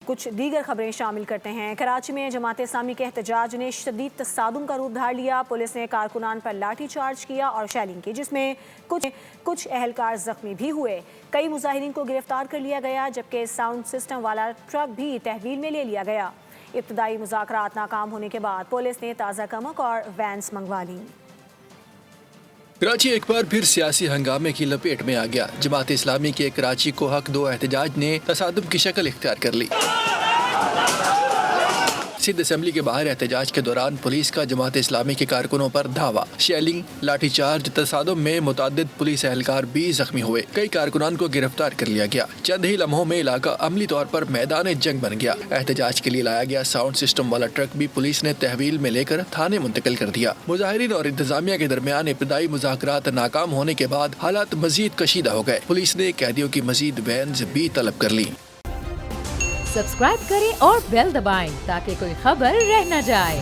کچھ دیگر خبریں شامل کرتے ہیں۔ کراچی میں جماعت اسلامی کے احتجاج نے شدید تصادم کا روپ دھار لیا۔ پولیس نے کارکنان پر لاٹھی چارج کیا اور شیلنگ کی، جس میں کچھ اہلکار زخمی بھی ہوئے۔ کئی مظاہرین کو گرفتار کر لیا گیا، جبکہ ساؤنڈ سسٹم والا ٹرک بھی تحویل میں لے لیا گیا۔ ابتدائی مذاکرات ناکام ہونے کے بعد پولیس نے تازہ کمک اور وینز منگوا لیں۔ کراچی ایک بار پھر سیاسی ہنگامے کی لپیٹ میں آ گیا۔ جماعت اسلامی کے کراچی کو حق دو احتجاج نے تصادم کی شکل اختیار کر لی۔ سندھ اسمبلی کے باہر احتجاج کے دوران پولیس کا جماعت اسلامی کے کارکنوں پر دھاوا، شیلنگ، لاٹھی چارج۔ تصادم میں متعدد پولیس اہلکار بھی زخمی ہوئے۔ کئی کارکنان کو گرفتار کر لیا گیا۔ چند ہی لمحوں میں علاقہ عملی طور پر میدان جنگ بن گیا۔ احتجاج کے لیے لایا گیا ساؤنڈ سسٹم والا ٹرک بھی پولیس نے تحویل میں لے کر تھانے منتقل کر دیا۔ مظاہرین اور انتظامیہ کے درمیان ابتدائی مذاکرات ناکام ہونے کے بعد حالات مزید کشیدہ ہو گئے۔ پولیس نے قیدیوں کی مزید وینز بھی طلب کر لی۔ سبسکرائب کریں اور بیل دبائیں تاکہ کوئی خبر رہ نہ جائے۔